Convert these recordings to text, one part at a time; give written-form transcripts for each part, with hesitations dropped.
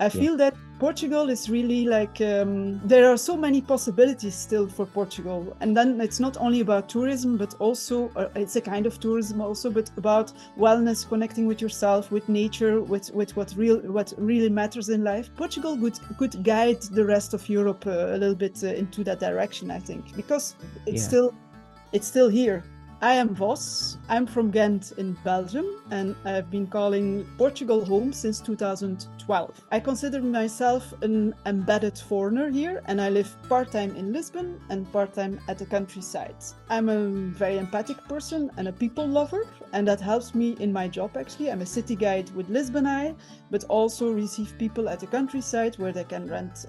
I feel that Portugal is really like, there are so many possibilities still for Portugal. And then it's not only about tourism, but also, it's a kind of tourism also, but about wellness, connecting with yourself, with nature, with what really matters in life. Portugal could guide the rest of Europe a little bit into that direction, I think, because it's still here. I am Vos. I'm from Ghent in Belgium, and I've been calling Portugal home since 2012. I consider myself an embedded foreigner here, and I live part-time in Lisbon and part-time at the countryside. I'm a very empathic person and a people lover, and that helps me in my job actually. I'm a city guide with Lisbon Eye, but also receive people at the countryside where they can rent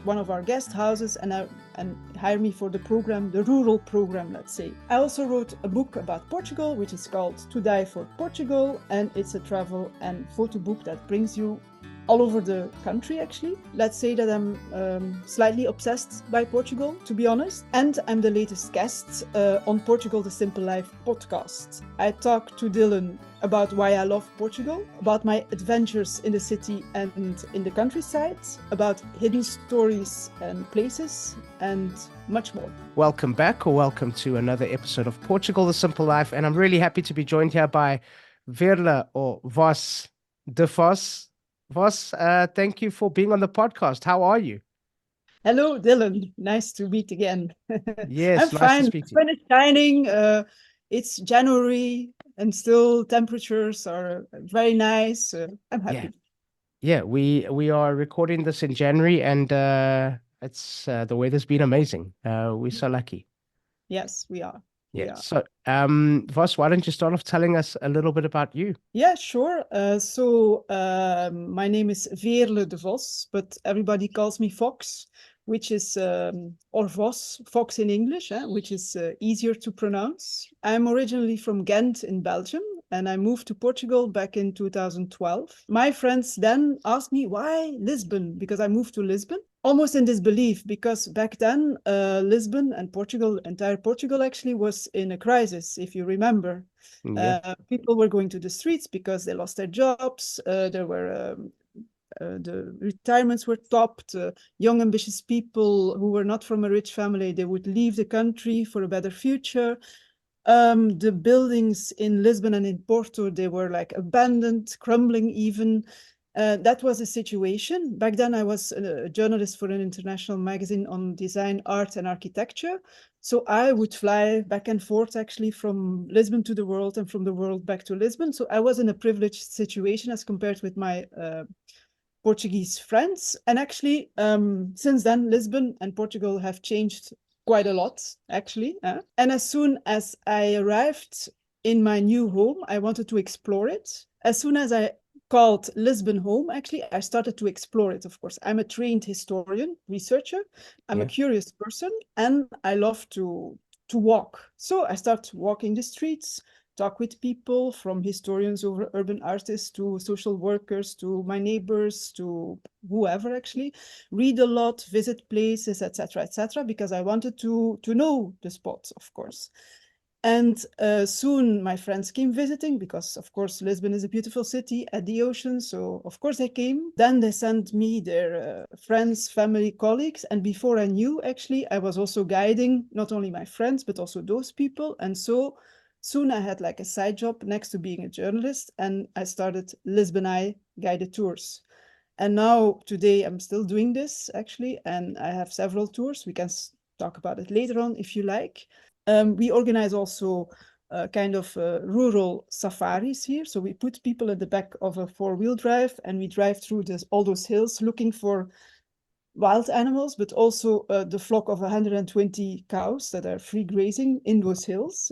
one of our guest houses and hire me for the program, the rural program, let's say. I also wrote a book about Portugal, which is called To Die for Portugal, and it's a travel and photo book that brings you all over the country, actually. Let's say that I'm slightly obsessed by Portugal, to be honest. And I'm the latest guest on Portugal The Simple Life podcast. I talk to Dylan about why I love Portugal, about my adventures in the city and in the countryside, about hidden stories and places, and much more. Welcome back, or welcome to another episode of Portugal The Simple Life. And I'm really happy to be joined here by Veerle, or Vos de Vos. Vos, thank you for being on the podcast. How are you? Hello, Dylan. Nice to meet again. Yes, I'm nice fine. to speak to you. Sun is shining. It's January, and still temperatures are very nice. I'm happy. Yeah, we are recording this in January, and it's the weather's been amazing. We're so lucky. Yes, we are. Yeah. So, Vos, why don't you start off telling us a little bit about you? Yeah, sure. My name is Veerle de Vos, but everybody calls me Fox, which is, or Vos, Fox in English, which is easier to pronounce. I'm originally from Ghent in Belgium, and I moved to Portugal back in 2012. My friends then asked me, why Lisbon? Because I moved to Lisbon. Almost in disbelief, because back then, Lisbon and Portugal, entire Portugal actually, was in a crisis, if you remember. People were going to the streets because they lost their jobs. There were the retirements were topped. Young, ambitious people who were not from a rich family, they would leave the country for a better future. The buildings in Lisbon and in Porto, they were like abandoned, crumbling even. That was the situation. Back then, I was a journalist for an international magazine on design, art, and architecture. So I would fly back and forth, actually, from Lisbon to the world and from the world back to Lisbon. So I was in a privileged situation as compared with my Portuguese friends. And actually, since then, Lisbon and Portugal have changed quite a lot, actually. And as soon as I arrived in my new home, I wanted to explore it. As soon as I called Lisbon home, actually, I started to explore it, of course. I'm a trained historian, researcher. I'm a curious person, and I love to walk. So I start walking the streets, talk with people, from historians over urban artists to social workers to my neighbors to whoever, actually. Read a lot, visit places, etc., because I wanted to know the spots, of course. And soon my friends came visiting because, of course, Lisbon is a beautiful city at the ocean. So, of course, they came. Then they sent me their friends, family, colleagues. And before I knew, actually, I was also guiding not only my friends, but also those people. And so soon I had like a side job next to being a journalist. And I started Lisbon Eye guided tours. And now today I'm still doing this, actually. And I have several tours. We can talk about it later on if you like. We organize also kind of rural safaris here. So we put people in the back of a four-wheel drive and we drive through all those hills looking for wild animals, but also the flock of 120 cows that are free grazing in those hills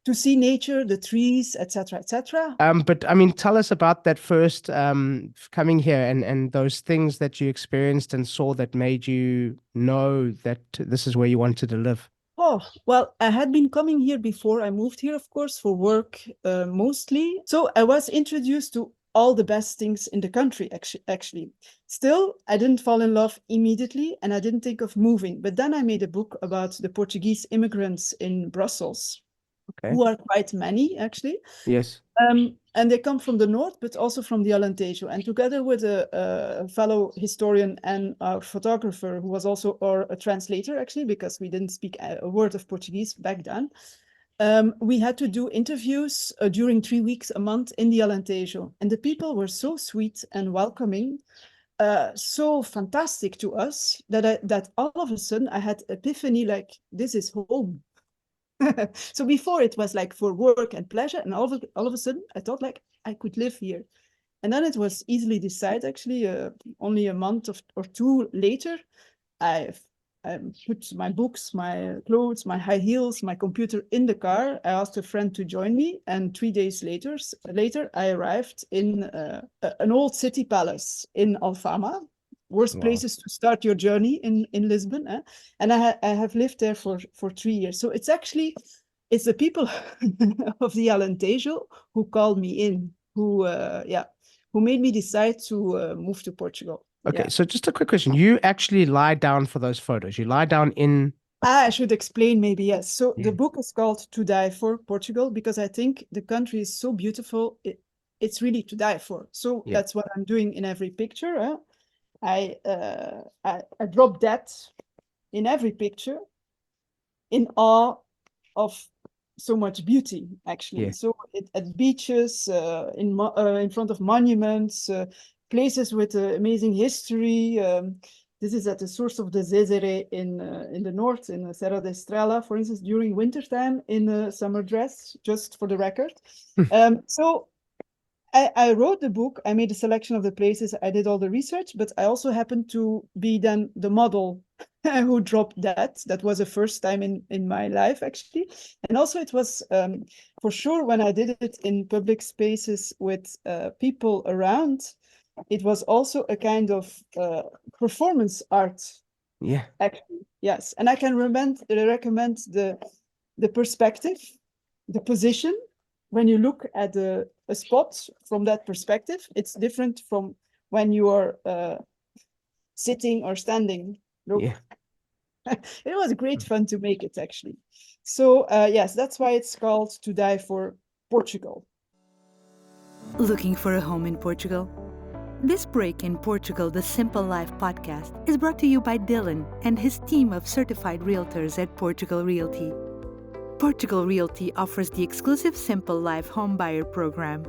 to see nature, the trees, etc., etc. But I mean, tell us about that first coming here and those things that you experienced and saw that made you know that this is where you wanted to live. Oh, well, I had been coming here before I moved here, of course, for work mostly. So I was introduced to all the best things in the country, actually. Still, I didn't fall in love immediately and I didn't think of moving. But then I made a book about the Portuguese immigrants in Brussels. Okay. who are quite many actually. Yes. And they come from the north, but also from the Alentejo. And together with a fellow historian and our photographer, who was also a translator, actually, because we didn't speak a word of Portuguese back then, we had to do interviews during 3 weeks a month in the Alentejo. And the people were so sweet and welcoming, so fantastic to us, that all of a sudden I had epiphany, like, this is home. So before it was like for work and pleasure, and all of a sudden I thought like I could live here. And then it was easily decided, actually, only a month or two later, I put my books, my clothes, my high heels, my computer in the car. I asked a friend to join me, and 3 days later, I arrived in an old city palace in Alfama. Worst Wow. places to start your journey in Lisbon, eh? And I have lived there for 3 years. So it's the people of the Alentejo who called me in, who made me decide to move to Portugal. Okay, Yeah. so just a quick question. You actually lie down for those photos. You lie down in... I should explain, maybe, yes. So Yeah. the book is called To Die For Portugal, because I think the country is so beautiful. It's really to die for. So Yeah. that's what I'm doing in every picture. I drop that in every picture, in awe of so much beauty, actually. Yeah. So at beaches, in front of monuments, places with amazing history. This is at the source of the Zezere in the north, in Serra da Estrela, for instance, during wintertime in a summer dress, just for the record. So I wrote the book, I made a selection of the places, I did all the research, but I also happened to be then the model who dropped that. That was the first time in my life, actually. And also it was, for sure, when I did it in public spaces with people around, it was also a kind of performance art. Yeah. Actually, yes. And I can recommend the perspective, the position. When you look at a spot from that perspective, it's different from when you are sitting or standing. Look. Yeah. It was great fun to make it, actually. So yes, that's why it's called To Die For Portugal. Looking for a home in Portugal? This break in Portugal, the Simple Life podcast, is brought to you by Dylan and his team of certified realtors at Portugal Realty. Portugal Realty offers the exclusive Simple Life Homebuyer Program.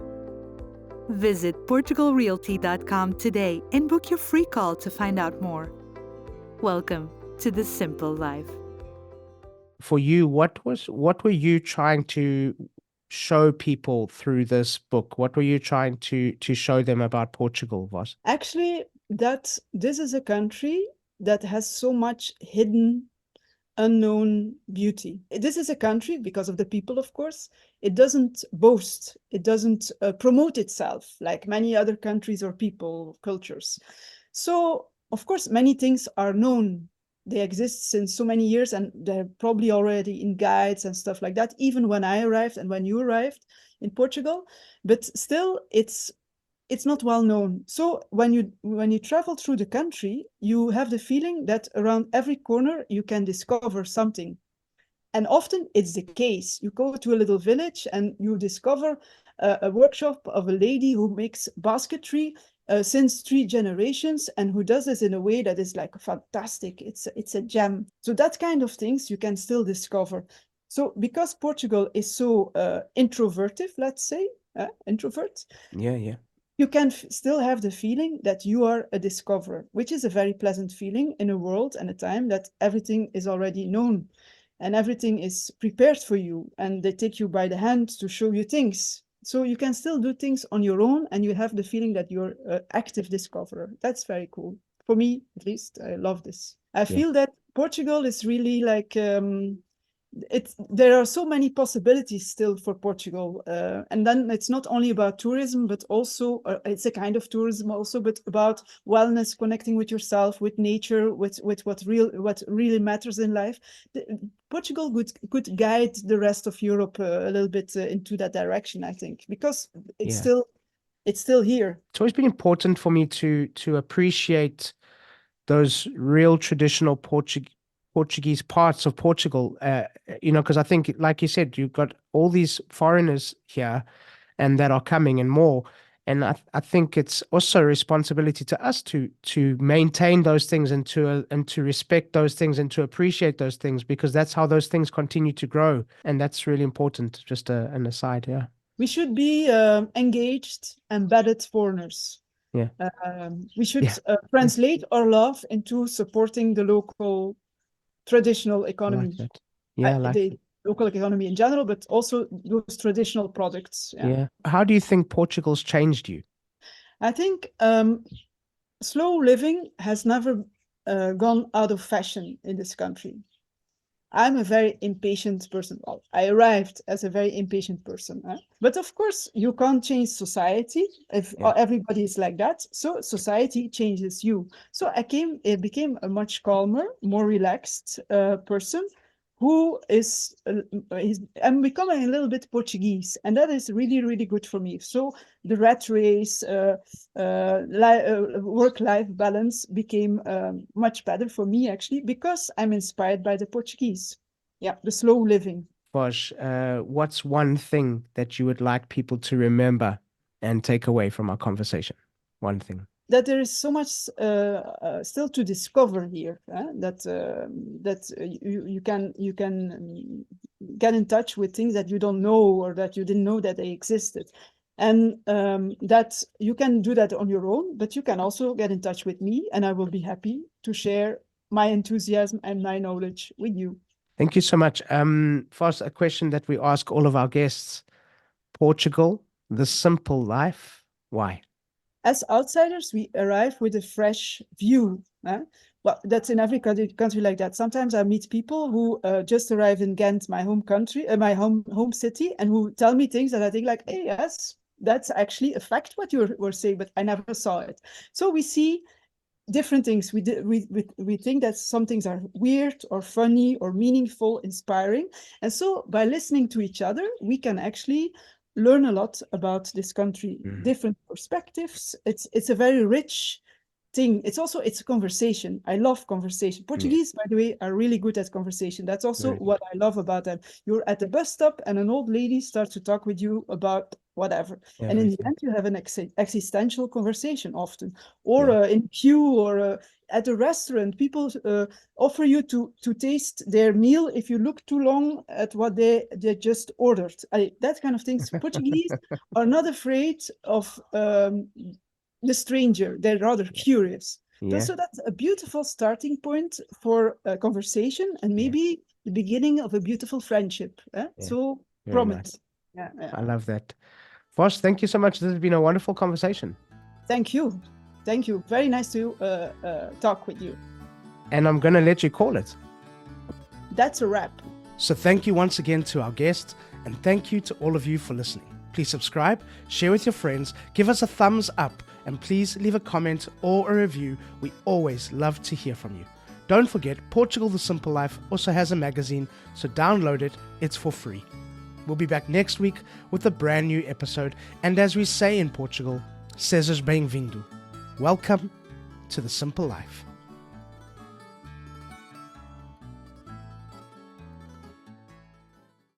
Visit portugalrealty.com today and book your free call to find out more. Welcome to the Simple Life. For you, what were you trying to show people through this book? What were you trying to show them about Portugal, Vos? Actually, that this is a country that has so much hidden, unknown beauty. This is a country, because of the people, of course, it doesn't boast, it doesn't promote itself like many other countries or people, cultures. So, of course, many things are known. They exist since so many years, and they're probably already in guides and stuff like that, even when I arrived and when you arrived in Portugal. But still, it's not well known. So when you travel through the country, you have the feeling that around every corner you can discover something. And often it's the case. You go to a little village and you discover a workshop of a lady who makes basketry since 3 generations, and who does this in a way that is like fantastic. It's a gem. So that kind of things you can still discover. So because Portugal is so introverted, let's say, introvert, Yeah. you can still have the feeling that you are a discoverer, which is a very pleasant feeling in a world and a time that everything is already known and everything is prepared for you, and they take you by the hand to show you things. So you can still do things on your own, and you have the feeling that you're an active discoverer. That's very cool. For me, at least, I love this. I feel that Portugal is really like... there are so many possibilities still for Portugal, and then it's not only about tourism, but also it's a kind of tourism also, but about wellness, connecting with yourself, with nature, with what really matters in life. Portugal could guide the rest of Europe a little bit into that direction, I think, because it's still here. It's always been important for me to appreciate those real traditional Portuguese parts of Portugal, because I think, like you said, you've got all these foreigners here and that are coming and more. And I think it's also a responsibility to us to maintain those things and to respect those things and to appreciate those things, because that's how those things continue to grow. And that's really important. Just an aside, yeah. We should be engaged, embedded foreigners. Yeah. We should translate our love into supporting the local traditional economy. Like that. Yeah, the local economy in general, but also those traditional products. Yeah. How do you think Portugal's changed you? I think slow living has never gone out of fashion in this country. I'm a very impatient person. Well, I arrived as a very impatient person. But of course, you can't change society if everybody is like that. So society changes you. So I became a much calmer, more relaxed person who I'm becoming a little bit Portuguese, and that is really, really good for me. So the rat race, work-life balance became much better for me, actually, because I'm inspired by the Portuguese. Yeah, the slow living. Vos, what's one thing that you would like people to remember and take away from our conversation? One thing. That there is so much still to discover here. That you can get in touch with things that you don't know or that you didn't know that they existed, and that you can do that on your own. But you can also get in touch with me, and I will be happy to share my enthusiasm and my knowledge with you. Thank you so much. First, a question that we ask all of our guests: Portugal, the simple life. Why? As outsiders, we arrive with a fresh view. Well, that's in every country like that. Sometimes I meet people who just arrived in Ghent, my home country, my home city, and who tell me things that I think like, hey, yes, that's actually a fact what you were saying, but I never saw it. So we see different things. We think that some things are weird or funny or meaningful, inspiring. And so by listening to each other, we can actually learn a lot about this country, different perspectives. It's a very rich thing. It's a conversation. I love conversation. Portuguese, by the way, are really good at conversation. That's also what I love about them. You're at the bus stop and an old lady starts to talk with you about whatever. Everything. And in the end, you have an existential conversation often. Or in queue or at a restaurant, people offer you to taste their meal if you look too long at what they just ordered. That kind of things. Portuguese are not afraid of the stranger. They're rather curious. So that's a beautiful starting point for a conversation and maybe the beginning of a beautiful friendship. So promise. Nice. I love that. Vos, thank you so much. This has been a wonderful conversation. Thank you. Thank you. Very nice to talk with you. And I'm going to let you call it. That's a wrap. So thank you once again to our guests, and thank you to all of you for listening. Please subscribe, share with your friends, give us a thumbs up, and please leave a comment or a review. We always love to hear from you. Don't forget, Portugal the Simple Life also has a magazine, so download it. It's for free. We'll be back next week with a brand new episode. And as we say in Portugal, sejas bem-vindo. Welcome to the Simple Life.